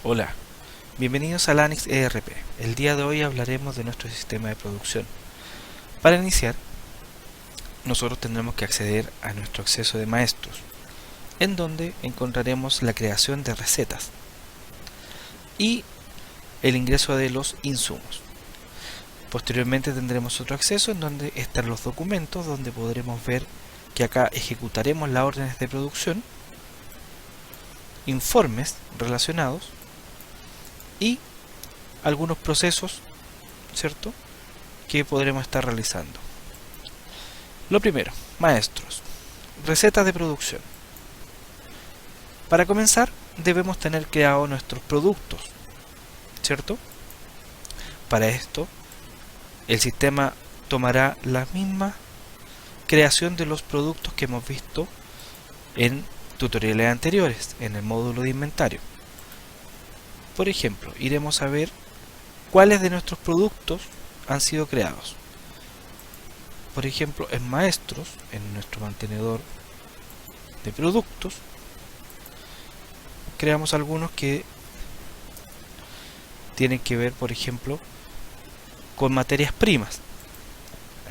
Hola, bienvenidos a Lanix ERP. El día de hoy hablaremos de nuestro sistema de producción. Para iniciar, nosotros tendremos que acceder a nuestro acceso de maestros, en donde encontraremos la creación de recetas y el ingreso de los insumos. Posteriormente tendremos otro acceso en donde están los documentos, donde podremos ver que acá ejecutaremos las órdenes de producción, informes relacionados y algunos procesos, ¿cierto?, que podremos estar realizando. Lo primero, maestros, recetas de producción. Para comenzar, debemos tener creados nuestros productos, ¿cierto? Para esto, el sistema tomará la misma creación de los productos que hemos visto en tutoriales anteriores, en el módulo de inventario. Por ejemplo, iremos a ver cuáles de nuestros productos han sido creados. Por ejemplo, en maestros, en nuestro mantenedor de productos, creamos algunos que tienen que ver, por ejemplo, con materias primas.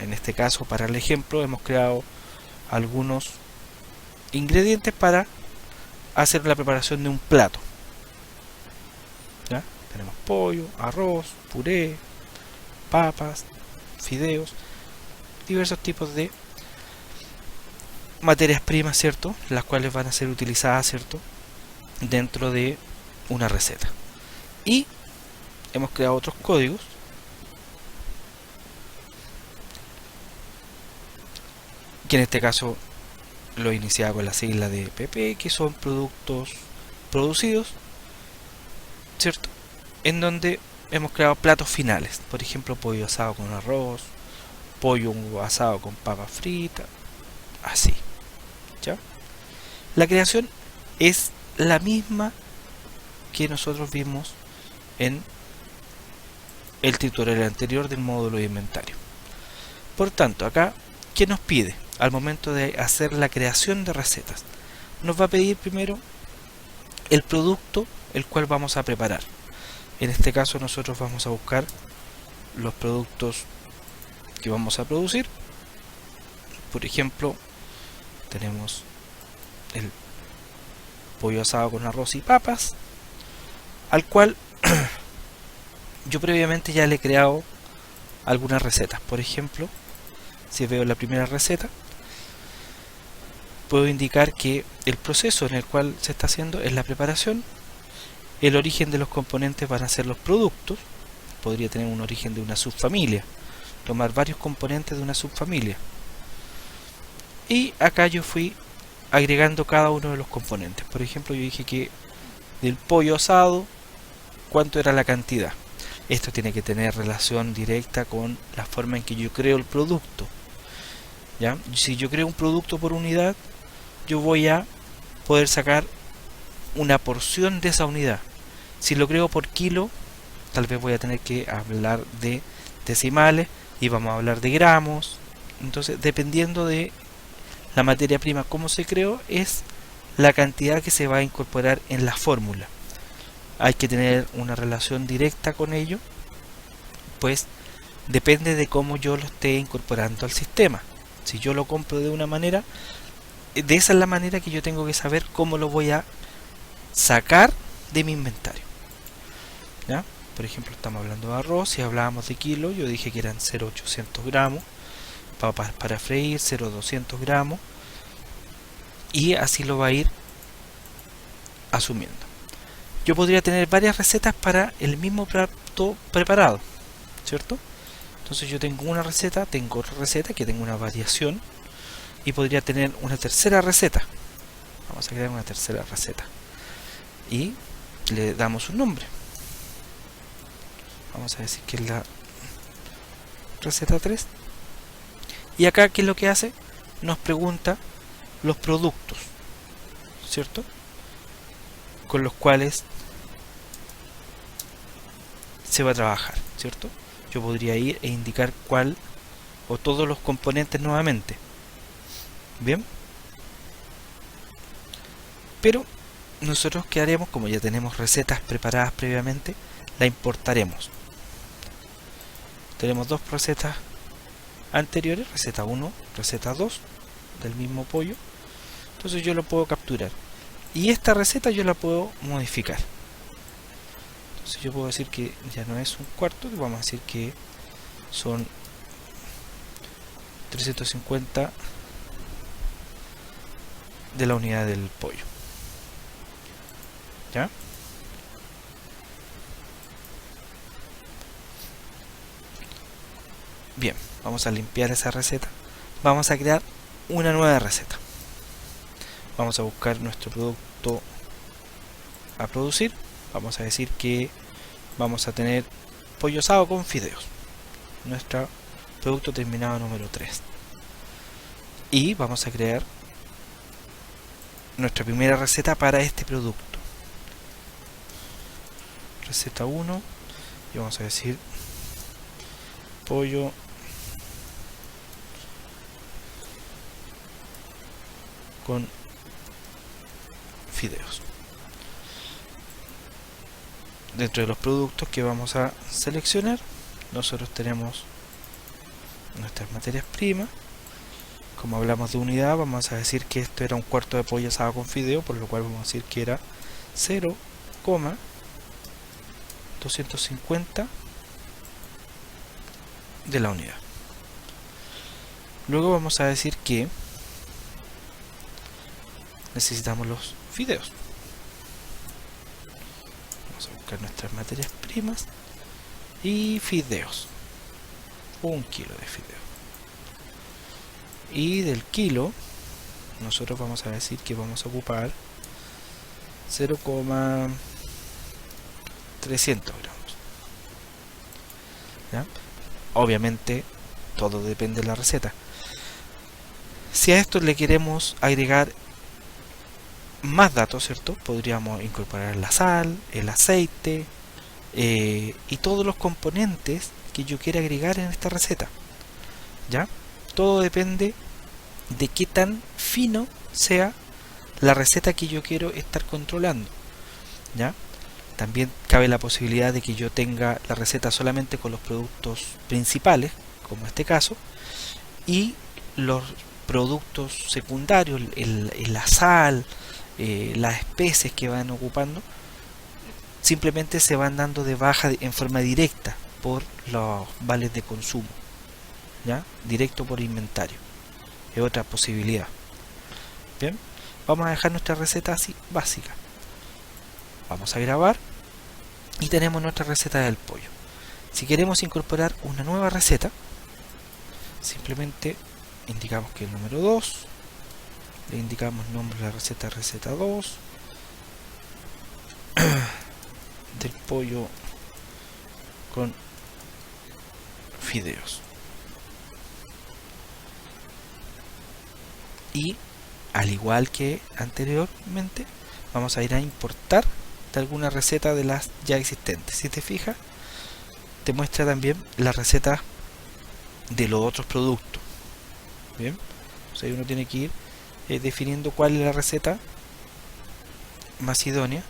En este caso, para el ejemplo, hemos creado algunos ingredientes para hacer la preparación de un plato. ¿Ya? Tenemos pollo, arroz, puré, papas, fideos, diversos tipos de materias primas, ¿cierto?, las cuales van a ser utilizadas, ¿cierto?, dentro de una receta. Y hemos creado otros códigos que en este caso lo iniciaba con la sigla de PP, que son productos producidos, ¿cierto?, en donde hemos creado platos finales, por ejemplo, pollo asado con arroz, pollo asado con papa frita, así, ¿ya? La creación es la misma que nosotros vimos en el tutorial anterior del módulo de inventario. Por tanto, acá, ¿qué nos pide al momento de hacer la creación de recetas? Nos va a pedir primero el producto el cual vamos a preparar. En este caso nosotros vamos a buscar los productos que vamos a producir. Por ejemplo, tenemos el pollo asado con arroz y papas, al cual yo previamente ya le he creado algunas recetas. Por ejemplo, si veo la primera receta, puedo indicar que el proceso en el cual se está haciendo es la preparación. El origen de los componentes van a ser los productos. Podría tener un origen de una subfamilia, tomar varios componentes de una subfamilia. Y acá yo fui agregando cada uno de los componentes. Por ejemplo, yo dije que del pollo asado, ¿cuánto era la cantidad? Esto tiene que tener relación directa con la forma en que yo creo el producto, ¿ya? Si yo creo un producto por unidad, yo voy a poder sacar una porción de esa unidad. Si lo creo por kilo, tal vez voy a tener que hablar de decimales y vamos a hablar de gramos. Entonces, dependiendo de la materia prima como se creó, es la cantidad que se va a incorporar en la fórmula. Hay que tener una relación directa con ello, pues depende de cómo yo lo esté incorporando al sistema. Si yo lo compro de una manera, de esa es la manera que yo tengo que saber cómo lo voy a sacar de mi inventario, ¿ya? Por ejemplo, estamos hablando de arroz. Si hablábamos de kilo, yo dije que eran 0,800 gramos, papas para freír 0,200 gramos, y así lo va a ir asumiendo. Yo podría tener varias recetas para el mismo plato preparado, ¿cierto? Entonces yo tengo una receta, tengo otra receta que tengo una variación, y podría tener una tercera receta. Vamos a crear una tercera receta y le damos un nombre. Vamos a decir que es la receta 3. Y acá, ¿qué es lo que hace? Nos pregunta los productos, ¿cierto?, con los cuales se va a trabajar, ¿cierto? Yo podría ir e indicar cuál o todos los componentes nuevamente. Bien, pero nosotros qué haremos, como ya tenemos recetas preparadas previamente, la importaremos. Tenemos dos recetas anteriores, receta 1, receta 2 del mismo pollo, entonces yo lo puedo capturar y esta receta yo la puedo modificar. Entonces yo puedo decir que ya no es un cuarto, vamos a decir que son 350 de la unidad del pollo. ¿Ya? Bien, vamos a limpiar esa receta. Vamos a crear una nueva receta. Vamos a buscar nuestro producto a producir. Vamos a decir que vamos a tener pollo asado con fideos. Nuestro producto terminado número 3. Y vamos a crear nuestra primera receta para este producto. Receta 1. Y vamos a decir pollo con fideos. Dentro de los productos que vamos a seleccionar, nosotros tenemos nuestras materias primas. Como hablamos de unidad, vamos a decir que esto era un cuarto de pollo asado con fideo, por lo cual vamos a decir que era 0,250 de la unidad. Luego vamos a decir que necesitamos los fideos. Vamos a buscar nuestras materias primas y fideos. 1 kilo de fideo. Y del kilo nosotros vamos a decir que vamos a ocupar 0,300 gramos. ¿Ya? Obviamente todo depende de la receta. Si a esto le queremos agregar más datos, ¿cierto? Podríamos incorporar la sal, el aceite y todos los componentes que yo quiera agregar en esta receta. ¿Ya? Todo depende de qué tan fino sea la receta que yo quiero estar controlando. ¿Ya? También cabe la posibilidad de que yo tenga la receta solamente con los productos principales, como este caso, y los productos secundarios, la sal, las especies que van ocupando, simplemente se van dando de baja en forma directa por los vales de consumo. ¿Ya? Directo por inventario. Es otra posibilidad. Bien, vamos a dejar nuestra receta así básica. Vamos a grabar y tenemos nuestra receta del pollo. Si queremos incorporar una nueva receta, simplemente indicamos que el número 2, le indicamos el nombre de la receta 2 del pollo con fideos. Y al igual que anteriormente, vamos a ir a importar de alguna receta de las ya existentes. Si te fijas, te muestra también la receta de los otros productos. Bien, o sea, uno tiene que ir definiendo cuál es la receta más idónea,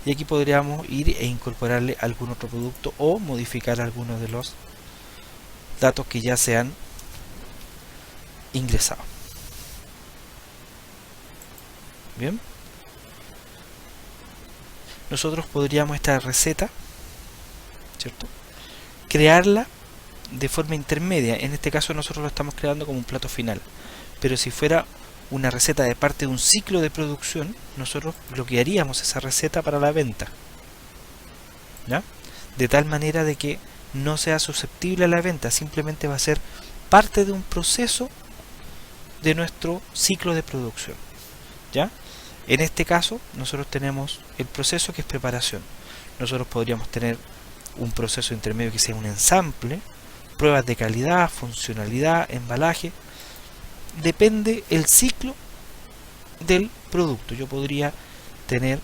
y aquí podríamos ir e incorporarle algún otro producto o modificar algunos de los datos que ya se han ingresado. Bien, nosotros podríamos esta receta, ¿cierto?, crearla de forma intermedia. En este caso nosotros lo estamos creando como un plato final, pero si fuera una receta de parte de un ciclo de producción, nosotros bloquearíamos esa receta para la venta, ¿ya? De tal manera de que no sea susceptible a la venta, simplemente va a ser parte de un proceso de nuestro ciclo de producción, ¿ya? En este caso nosotros tenemos el proceso que es preparación. Nosotros podríamos tener un proceso intermedio que sea un ensamble, pruebas de calidad, funcionalidad, embalaje. Depende el ciclo del producto. Yo podría tener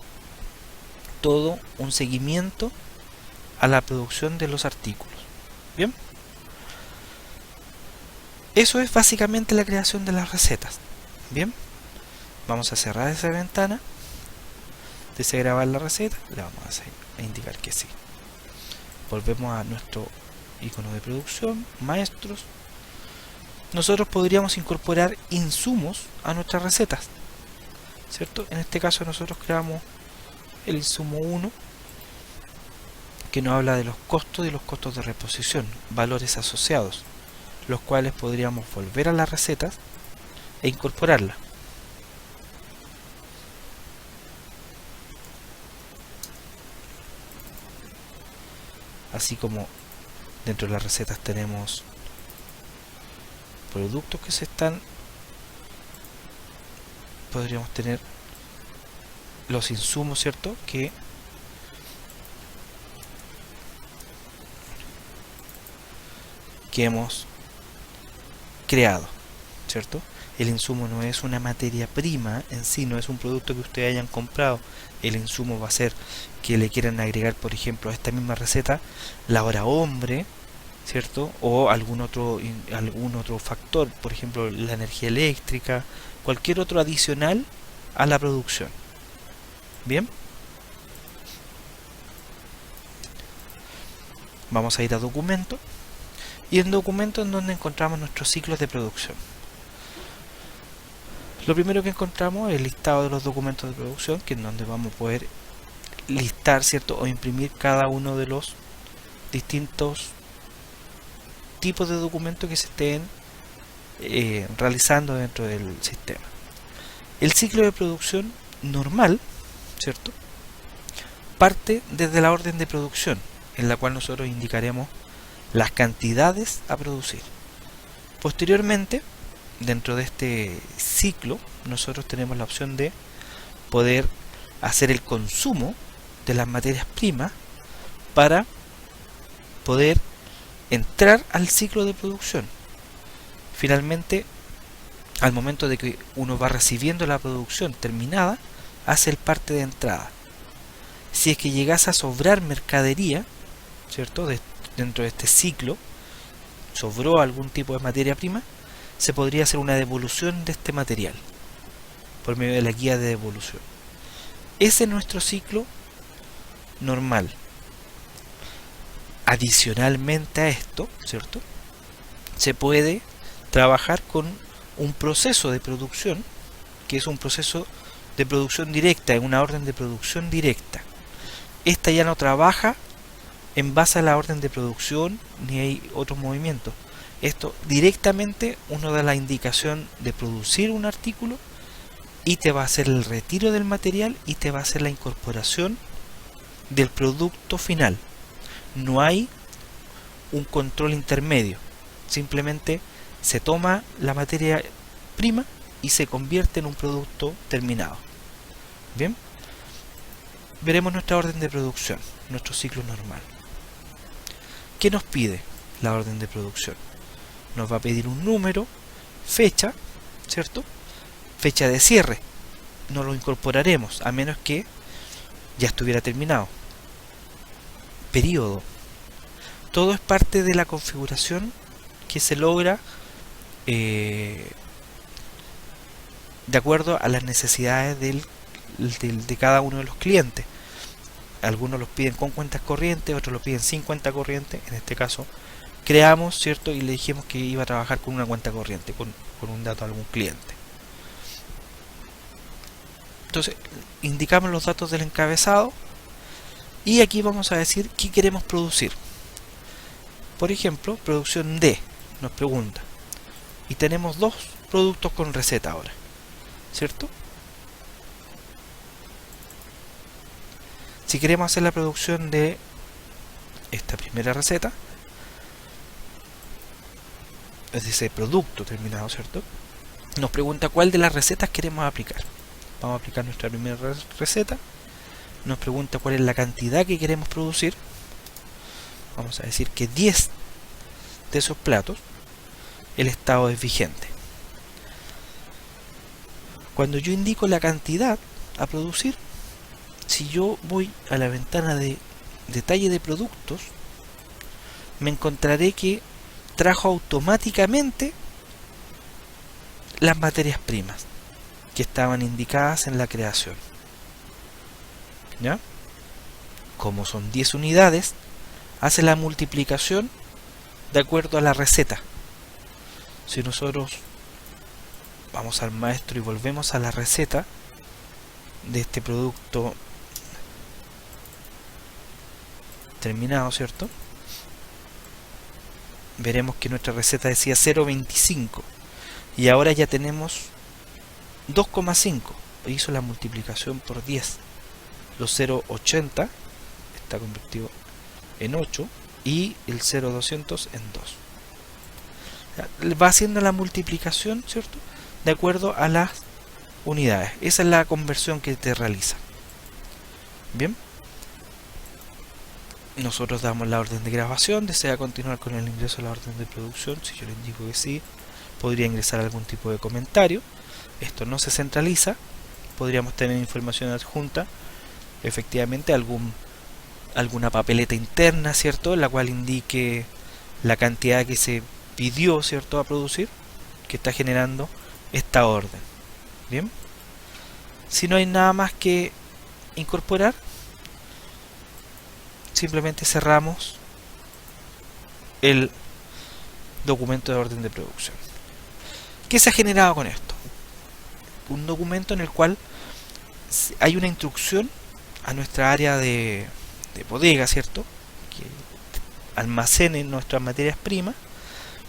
todo un seguimiento a la producción de los artículos. Bien, eso es básicamente la creación de las recetas. Bien, vamos a cerrar esa ventana ¿Desea grabar la receta? Le vamos a indicar que sí. Volvemos a nuestro icono de producción, maestros. Nosotros podríamos incorporar insumos a nuestras recetas, ¿cierto? En este caso nosotros creamos el insumo 1, que nos habla de los costos y los costos de reposición, valores asociados, los cuales podríamos volver a las recetas e incorporarla. Así como dentro de las recetas tenemos productos que se están, podríamos tener los insumos, ¿cierto? Que hemos creado, ¿cierto? El insumo no es una materia prima en sí, no es un producto que ustedes hayan comprado. El insumo va a ser que le quieran agregar, por ejemplo, a esta misma receta la hora hombre, ¿cierto? O algún otro factor, por ejemplo, la energía eléctrica, cualquier otro adicional a la producción. Bien, vamos a ir a documento, y en documento en donde encontramos nuestros ciclos de producción. Lo primero que encontramos es el listado de los documentos de producción, que es donde vamos a poder listar, ¿cierto? O imprimir cada uno de los distintos tipos de documentos que se estén realizando dentro del sistema. El ciclo de producción normal, ¿cierto?, parte desde la orden de producción, en la cual nosotros indicaremos las cantidades a producir. Posteriormente, dentro de este ciclo, nosotros tenemos la opción de poder hacer el consumo de las materias primas para poder entrar al ciclo de producción. Finalmente, al momento de que uno va recibiendo la producción terminada, hace el parte de entrada. Si es que llegase a sobrar mercadería, ¿cierto?, dentro de este ciclo, sobró algún tipo de materia prima, se podría hacer una devolución de este material por medio de la guía de devolución. Ese es nuestro ciclo normal. Adicionalmente a esto, ¿cierto?, se puede trabajar con un proceso de producción, que es un proceso de producción directa, en una orden de producción directa. Esta ya no trabaja en base a la orden de producción ni hay otros movimientos. Esto directamente uno da la indicación de producir un artículo y te va a hacer el retiro del material y te va a hacer la incorporación del producto final. No hay un control intermedio, simplemente se toma la materia prima y se convierte en un producto terminado. Bien, veremos nuestra orden de producción, nuestro ciclo normal. ¿Qué nos pide la orden de producción? Nos va a pedir un número, fecha, ¿cierto?, fecha de cierre. No lo incorporaremos a menos que ya estuviera terminado. Periodo. Todo es parte de la configuración que se logra de acuerdo a las necesidades de cada uno de los clientes. Algunos los piden con cuentas corrientes, otros lo piden sin cuenta corriente. En este caso creamos, ¿cierto?, y le dijimos que iba a trabajar con una cuenta corriente, con un dato a algún cliente. Entonces indicamos los datos del encabezado y aquí vamos a decir qué queremos producir. Por ejemplo, producción D nos pregunta, y tenemos dos productos con receta ahora, ¿cierto? Si queremos hacer la producción de esta primera receta, es de ese producto terminado, ¿cierto?, nos pregunta cuál de las recetas queremos aplicar. Vamos a aplicar nuestra primera receta. Nos pregunta cuál es la cantidad que queremos producir. Vamos a decir que 10 de esos platos. El estado es vigente. Cuando yo indico la cantidad a producir, si yo voy a la ventana de detalle de productos, me encontraré que trajo automáticamente las materias primas que estaban indicadas en la creación. ¿ya? Como son 10 unidades, hace la multiplicación de acuerdo a la receta. Si nosotros vamos al maestro y volvemos a la receta de este producto terminado, ¿cierto? Veremos que nuestra receta decía 0,25 y ahora ya tenemos 2,5. Hizo la multiplicación por 10. Los 0,80 está convertido en 8 y el 0,200 en 2. Va haciendo la multiplicación, ¿cierto?, de acuerdo a las unidades. Esa es la conversión que te realiza. Bien, nosotros damos la orden de grabación. ¿Desea continuar con el ingreso a la orden de producción? Si yo le indico que sí, podría ingresar algún tipo de comentario. Esto no se centraliza. Podríamos tener información adjunta, efectivamente alguna papeleta interna, ¿cierto?, en la cual indique la cantidad que se pidió, ¿cierto?, a producir, que está generando esta orden. Bien, si no hay nada más que incorporar, simplemente cerramos el documento de orden de producción. ¿Qué se ha generado con esto? Un documento en el cual hay una instrucción a nuestra área de bodega, ¿cierto?, que almacene nuestras materias primas,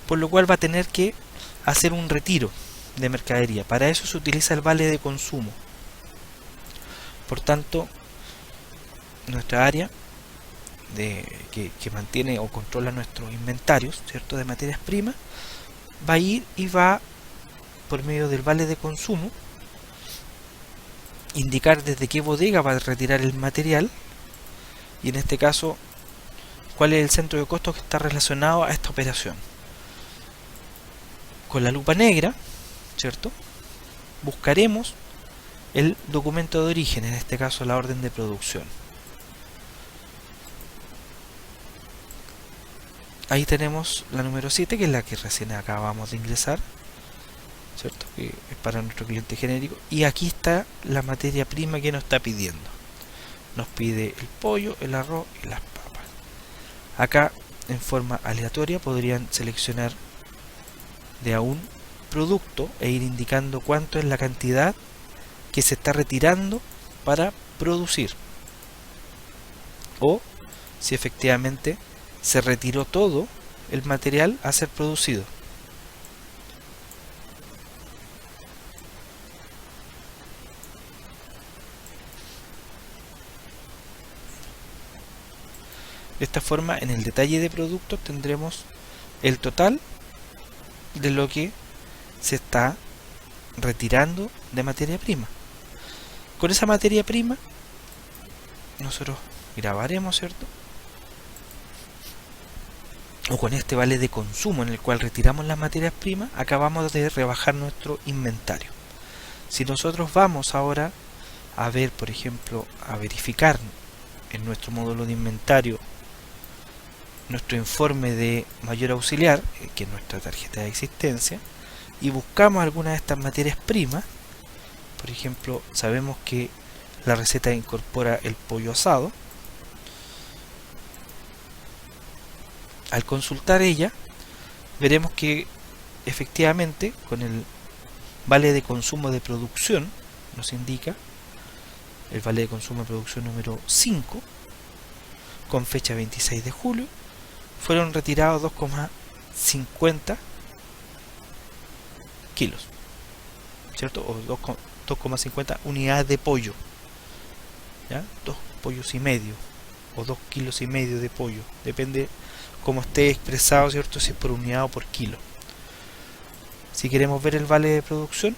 por lo cual va a tener que hacer un retiro de mercadería. Para eso se utiliza el vale de consumo. Por tanto, nuestra área que mantiene o controla nuestros inventarios, ¿cierto?, de materias primas, va a ir y va, por medio del vale de consumo, indicar desde qué bodega va a retirar el material y en este caso cuál es el centro de costos que está relacionado a esta operación. Con la lupa negra, ¿cierto?, buscaremos el documento de origen, en este caso la orden de producción. Ahí tenemos la número 7, que es la que recién acabamos de ingresar, ¿cierto?, que es para nuestro cliente genérico, y aquí está la materia prima que nos está pidiendo. Nos pide el pollo, el arroz y las papas. Acá, en forma aleatoria, podrían seleccionar de a un producto e ir indicando cuánto es la cantidad que se está retirando para producir, o si efectivamente se retiró todo el material a ser producido. De esta forma, en el detalle de productos tendremos el total de lo que se está retirando de materia prima. Con esa materia prima nosotros grabaremos, ¿cierto?, o con este vale de consumo en el cual retiramos las materias primas, acabamos de rebajar nuestro inventario. Si nosotros vamos ahora a ver, por ejemplo, a verificar en nuestro módulo de inventario nuestro informe de mayor auxiliar, que es nuestra tarjeta de existencia, y buscamos alguna de estas materias primas, por ejemplo, sabemos que la receta incorpora el pollo asado. Al consultar ella, veremos que efectivamente con el vale de consumo de producción nos indica el vale de consumo de producción número 5, con fecha 26 de julio, fueron retirados 2,50 kilos, ¿cierto?, o 2,50 unidades de pollo, ¿ya? 2 pollos y medio o 2 kilos y medio de pollo, depende cómo esté expresado, ¿cierto?, si es por unidad o por kilo. Si queremos ver el vale de producción,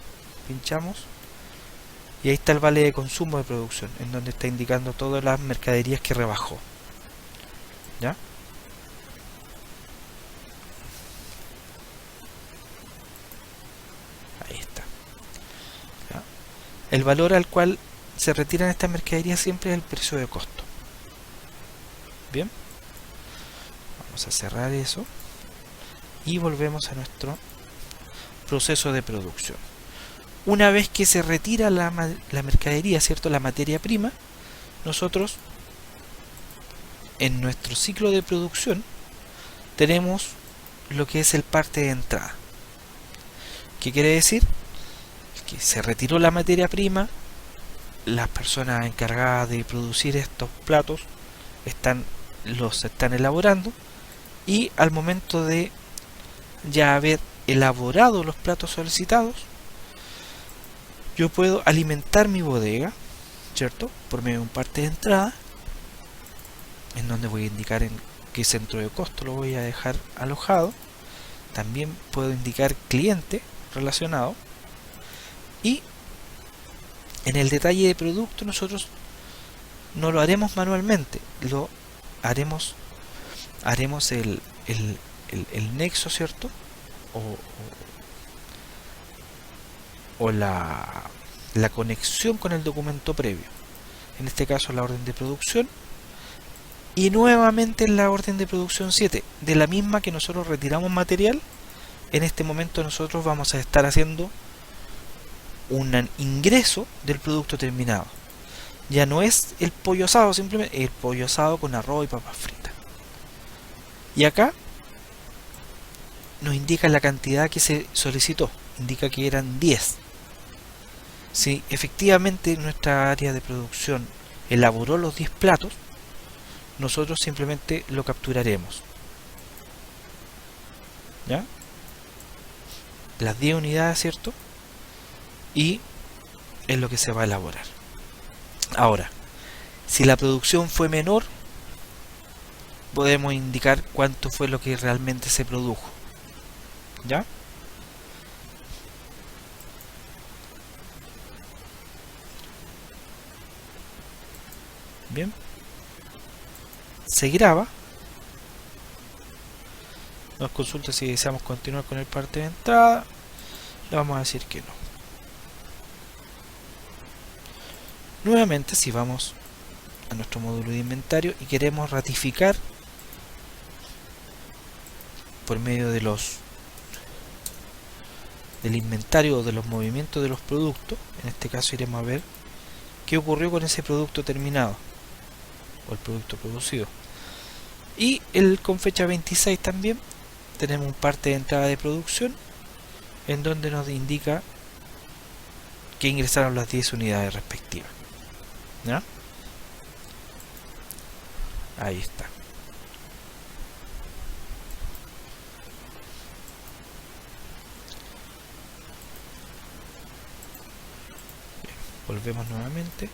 pinchamos y ahí está el vale de consumo de producción, en donde está indicando todas las mercaderías que rebajó, ¿ya? Ahí está, ¿ya? El valor al cual se retiran estas mercaderías siempre es el precio de costo. Bien, vamos a cerrar eso y volvemos a nuestro proceso de producción. Una vez que se retira la mercadería, ¿cierto?, la materia prima, nosotros en nuestro ciclo de producción tenemos lo que es el parte de entrada. ¿Qué quiere decir? Que se retiró la materia prima, las personas encargadas de producir estos platos los están elaborando, y al momento de ya haber elaborado los platos solicitados, yo puedo alimentar mi bodega, ¿cierto? Por medio de un parte de entrada, en donde voy a indicar en qué centro de costo lo voy a dejar alojado. También puedo indicar cliente relacionado, y en el detalle de producto nosotros no lo haremos manualmente, lo haremos el nexo, ¿cierto? O la conexión con el documento previo, en este caso la orden de producción, y nuevamente en la orden de producción 7, de la misma que nosotros retiramos material. En este momento nosotros vamos a estar haciendo un ingreso del producto terminado. Ya no es el pollo asado, simplemente el pollo asado con arroz y papas fritas. Y acá nos indica la cantidad que se solicitó, indica que eran 10. Si efectivamente nuestra área de producción elaboró los 10 platos, nosotros simplemente lo capturaremos, ¿ya? Las 10 unidades, ¿cierto? Y es lo que se va a elaborar. Ahora, si la producción fue menor, podemos indicar cuánto fue lo que realmente se produjo, ¿ya? Bien, se graba, nos consulta si deseamos continuar con el parte de entrada, le vamos a decir que no. Nuevamente, si vamos a nuestro módulo de inventario y queremos ratificar por medio de del inventario o de los movimientos de los productos, en este caso iremos a ver qué ocurrió con ese producto terminado o el producto producido. Y con fecha 26 también tenemos un parte de entrada de producción en donde nos indica que ingresaron las 10 unidades respectivas, ¿ya? Ahí está. Bien, volvemos nuevamente.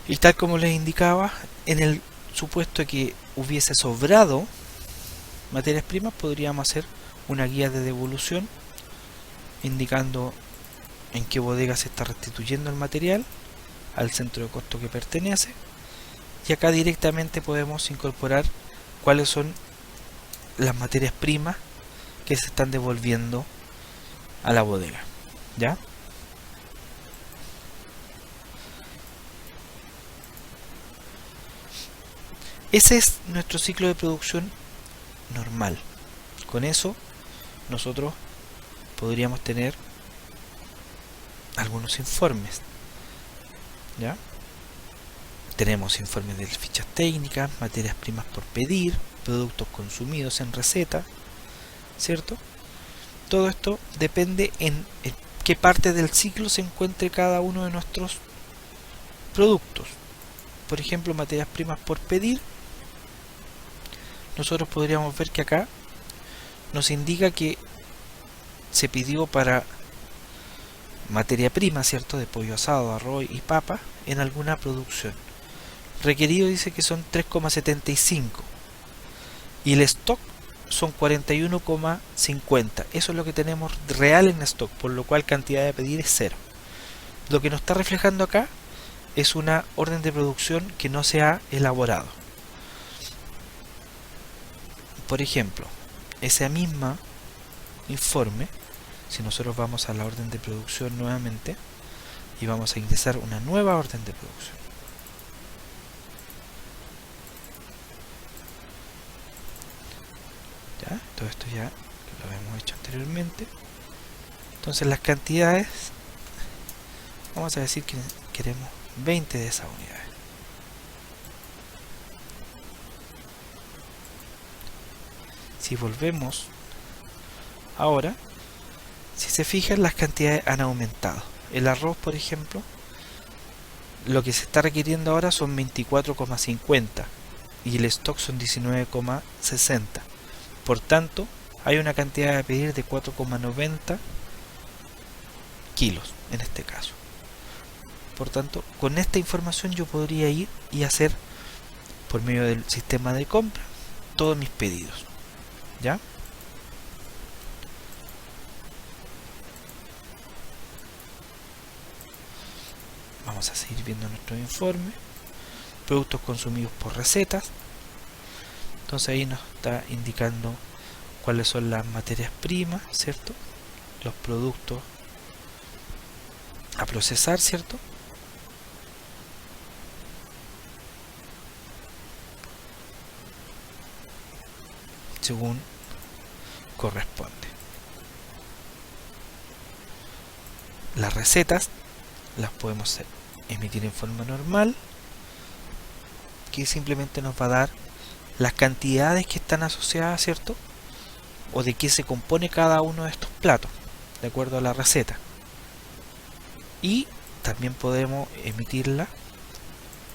Y tal como les indicaba, en el supuesto que hubiese sobrado materias primas, podríamos hacer una guía de devolución indicando en qué bodega se está restituyendo el material al centro de costo que pertenece, y acá directamente podemos incorporar cuáles son las materias primas que se están devolviendo a la bodega, ¿ya? Ese es nuestro ciclo de producción normal. Con eso nosotros podríamos tener algunos informes, ¿ya? Tenemos informes de fichas técnicas, materias primas por pedir, productos consumidos en receta, ¿cierto? Todo esto depende en qué parte del ciclo se encuentre cada uno de nuestros productos. Por ejemplo, materias primas por pedir, nosotros podríamos ver que acá nos indica que se pidió para materia prima, ¿cierto? De pollo asado, arroz y papa en alguna producción. Requerido dice que son 3,75 y el stock son 41,50. Eso es lo que tenemos real en stock, por lo cual cantidad de pedir es 0. Lo que nos está reflejando acá es una orden de producción que no se ha elaborado. Por ejemplo, ese mismo informe, si nosotros vamos a la orden de producción nuevamente y vamos a ingresar una nueva orden de producción, ¿ya? Todo esto ya lo hemos hecho anteriormente. Entonces las cantidades, vamos a decir que queremos 20 de esas unidades. Si volvemos ahora, si se fijan, las cantidades han aumentado. El arroz, por ejemplo, lo que se está requiriendo ahora son 24,50 y el stock son 19,60. Por tanto, hay una cantidad a pedir de 4,90 kilos en este caso. Por tanto, con esta información yo podría ir y hacer, por medio del sistema de compra, todos mis pedidos. ¿Ya? Vamos a seguir viendo nuestro informe. Productos consumidos por recetas. Entonces ahí nos está indicando cuáles son las materias primas, ¿cierto? Los productos a procesar, ¿cierto? Según corresponde. Las recetas las podemos emitir en forma normal, que simplemente nos va a dar las cantidades que están asociadas, ¿cierto? O de qué se compone cada uno de estos platos, de acuerdo a la receta. Y también podemos emitirla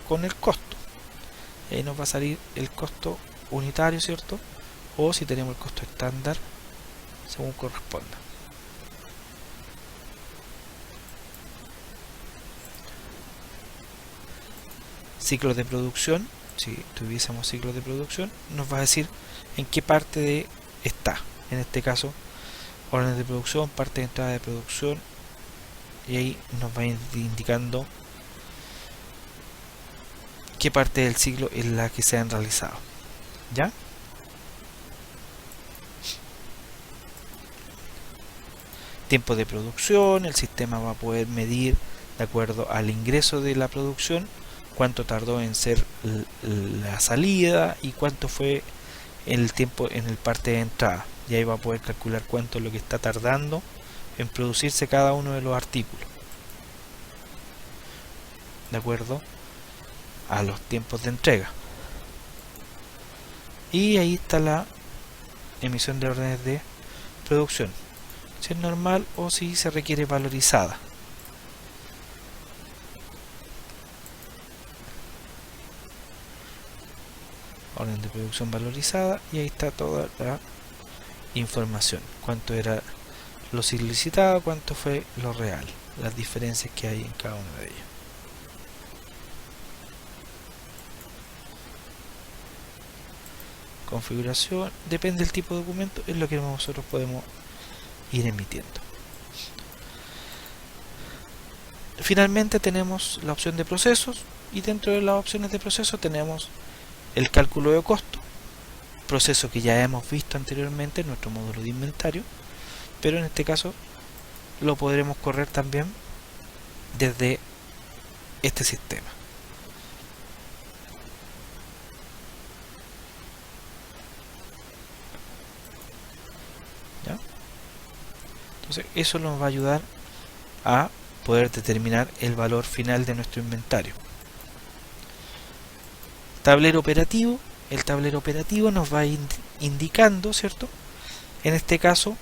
con el costo. Ahí nos va a salir el costo unitario, ¿cierto? O si tenemos el costo estándar, según corresponda. Ciclos de producción. Si tuviésemos ciclos de producción, nos va a decir en qué parte de está. En este caso, órdenes de producción, parte de entrada de producción, y ahí nos va indicando qué parte del ciclo es la que se han realizado. ¿Ya? Tiempo de producción. El sistema va a poder medir, de acuerdo al ingreso de la producción, cuánto tardó en ser la salida y cuánto fue el tiempo en el parte de entrada. Y ahí va a poder calcular cuánto es lo que está tardando en producirse cada uno de los artículos, de acuerdo a los tiempos de entrega. Y ahí está la emisión de órdenes de producción, si es normal o si se requiere valorizada. Orden de producción valorizada, y ahí está toda la información, cuánto era lo solicitado, cuánto fue lo real, las diferencias que hay en cada uno de ellos. Configuración, depende del tipo de documento, es lo que nosotros podemos ir emitiendo. Finalmente tenemos la opción de procesos, y dentro de las opciones de proceso tenemos el cálculo de costo, proceso que ya hemos visto anteriormente en nuestro módulo de inventario, pero en este caso lo podremos correr también desde este sistema. ¿Ya? Entonces eso nos va a ayudar a poder determinar el valor final de nuestro inventario. Tablero operativo. El tablero operativo nos va indicando, ¿cierto? En este caso,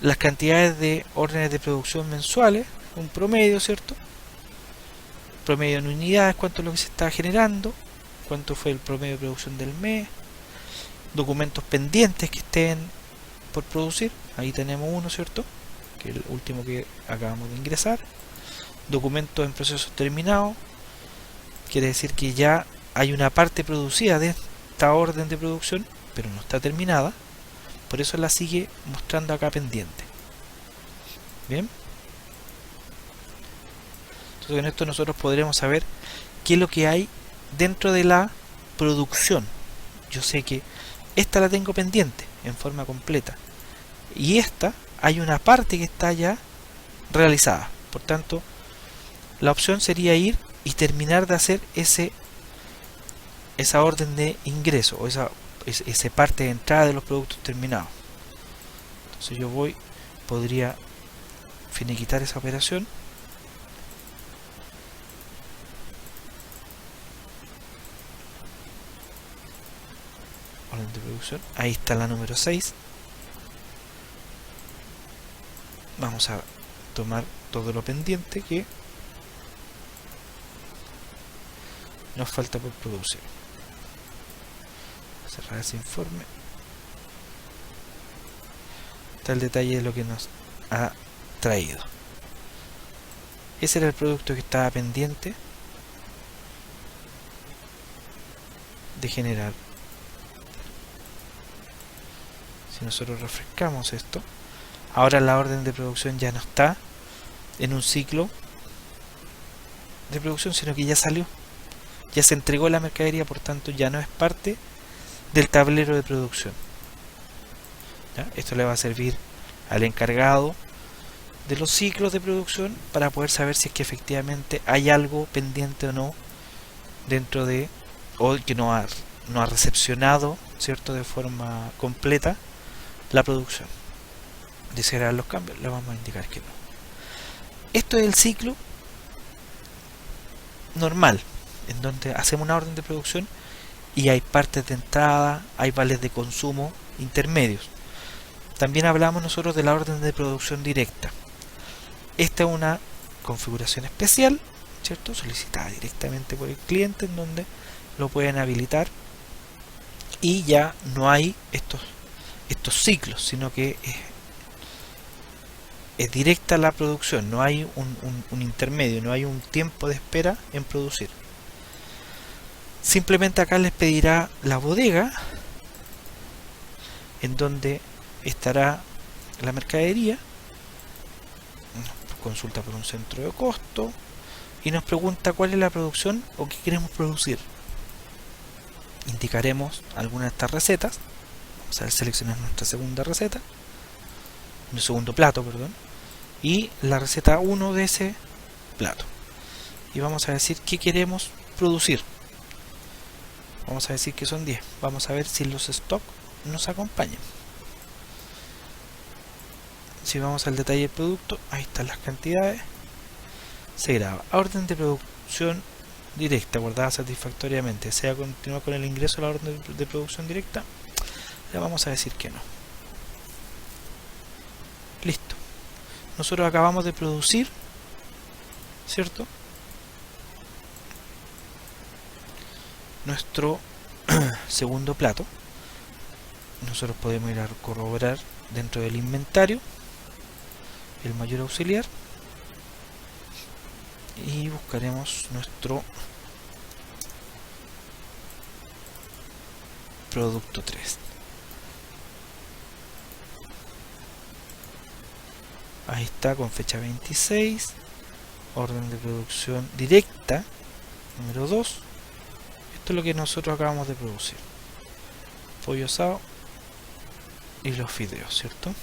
las cantidades de órdenes de producción mensuales, un promedio, ¿cierto? Promedio en unidades, cuánto es lo que se está generando, cuánto fue el promedio de producción del mes, documentos pendientes que estén por producir, ahí tenemos uno, ¿cierto? Que es el último que acabamos de ingresar. Documentos en procesos terminados, quiere decir que ya hay una parte producida de esta orden de producción, pero no está terminada, por eso la sigue mostrando acá pendiente. Bien, entonces con esto nosotros podremos saber qué es lo que hay dentro de la producción. Yo sé que esta la tengo pendiente en forma completa, y esta hay una parte que está ya realizada. Por tanto, la opción sería ir y terminar de hacer esa orden de ingreso, o esa parte de entrada de los productos terminados. Entonces yo podría finiquitar esa operación, orden de producción. Ahí está la número 6. Vamos a tomar todo lo pendiente que nos falta por producir. Cerrar ese informe. Está el detalle de lo que nos ha traído. Ese era el producto que estaba pendiente de generar. Si nosotros refrescamos esto, ahora la orden de producción ya no está en un ciclo de producción, sino que ya salió, ya se entregó la mercadería, por tanto ya no es parte del tablero de producción. ¿Ya? Esto le va a servir al encargado de los ciclos de producción para poder saber si es que efectivamente hay algo pendiente o no dentro de, o que no ha recepcionado, ¿cierto?, de forma completa la producción. ¿Deseará los cambios? Le vamos a indicar que no. Esto es el ciclo normal, en donde hacemos una orden de producción y hay partes de entrada, hay vales de consumo intermedios. También hablamos nosotros de la orden de producción directa. Esta es una configuración especial, ¿cierto?, solicitada directamente por el cliente, en donde lo pueden habilitar y ya no hay estos ciclos, sino que es directa la producción, no hay un intermedio, no hay un tiempo de espera en producir. Simplemente acá les pedirá la bodega en donde estará la mercadería, nos consulta por un centro de costo y nos pregunta cuál es la producción o qué queremos producir. Indicaremos alguna de estas recetas. Vamos a seleccionar nuestra segunda receta, el segundo plato, perdón, y la receta 1 de ese plato, y vamos a decir qué queremos producir. Vamos a decir que son 10. Vamos a ver si los stock nos acompañan. Si vamos al detalle del producto, ahí están las cantidades. Se graba orden de producción directa guardada satisfactoriamente. ¿Desea continuar con el ingreso a la orden de producción directa? Le vamos a decir que no. Listo. Nosotros acabamos de producir, ¿cierto?, nuestro segundo plato. Nosotros podemos ir a corroborar dentro del inventario el mayor auxiliar y buscaremos nuestro producto 3. Ahí está, con fecha 26, orden de producción directa número 2. Esto es lo que nosotros acabamos de producir: pollo asado y los fideos, ¿cierto?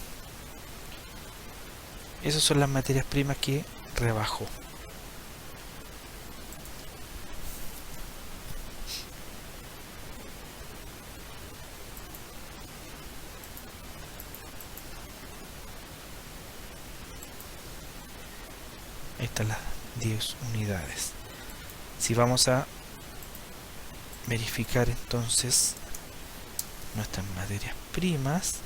Esas son las materias primas que rebajó. Ahí están las 10 unidades. Si vamos a verificar entonces nuestras materias primas,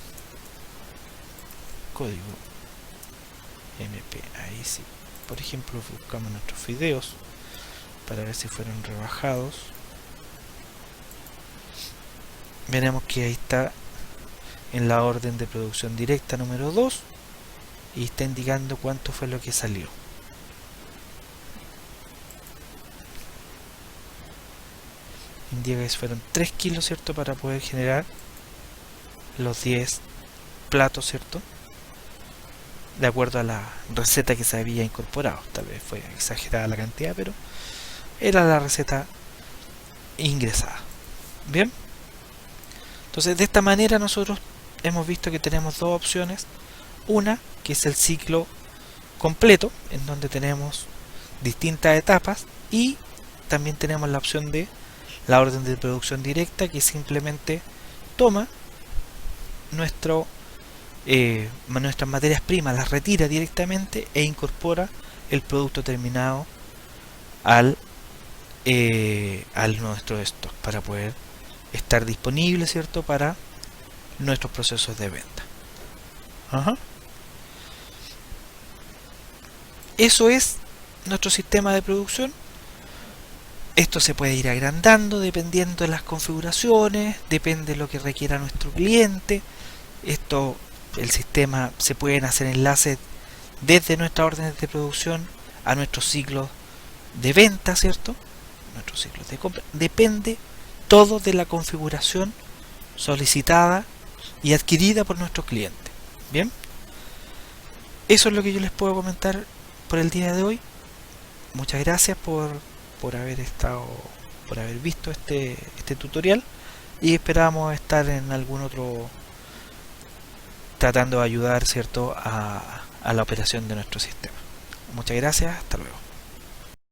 código MP, ahí sí, por ejemplo buscamos nuestros fideos para ver si fueron rebajados, veremos que ahí está en la orden de producción directa número 2 y está indicando cuánto fue lo que salió. Indica que fueron 3 kilos, ¿cierto?, para poder generar los 10 platos, ¿cierto?, de acuerdo a la receta que se había incorporado. Tal vez fue exagerada la cantidad, pero era la receta ingresada. Bien, entonces de esta manera nosotros hemos visto que tenemos dos opciones: una que es el ciclo completo, en donde tenemos distintas etapas, y también tenemos la opción de la orden de producción directa, que simplemente toma nuestras materias primas, las retira directamente e incorpora el producto terminado al nuestro stock para poder estar disponible, ¿cierto?, para nuestros procesos de venta. Ajá. Eso es nuestro sistema de producción. Esto se puede ir agrandando dependiendo de las configuraciones, depende de lo que requiera nuestro cliente. El sistema, se pueden hacer enlaces desde nuestras órdenes de producción a nuestros ciclos de venta, ¿cierto? Nuestros ciclos de compra. Depende todo de la configuración solicitada y adquirida por nuestro cliente. Bien, eso es lo que yo les puedo comentar por el día de hoy. Muchas gracias por haber visto este tutorial, y esperamos estar en algún otro tratando de ayudar, ¿cierto?, a la operación de nuestro sistema. Muchas gracias, hasta luego.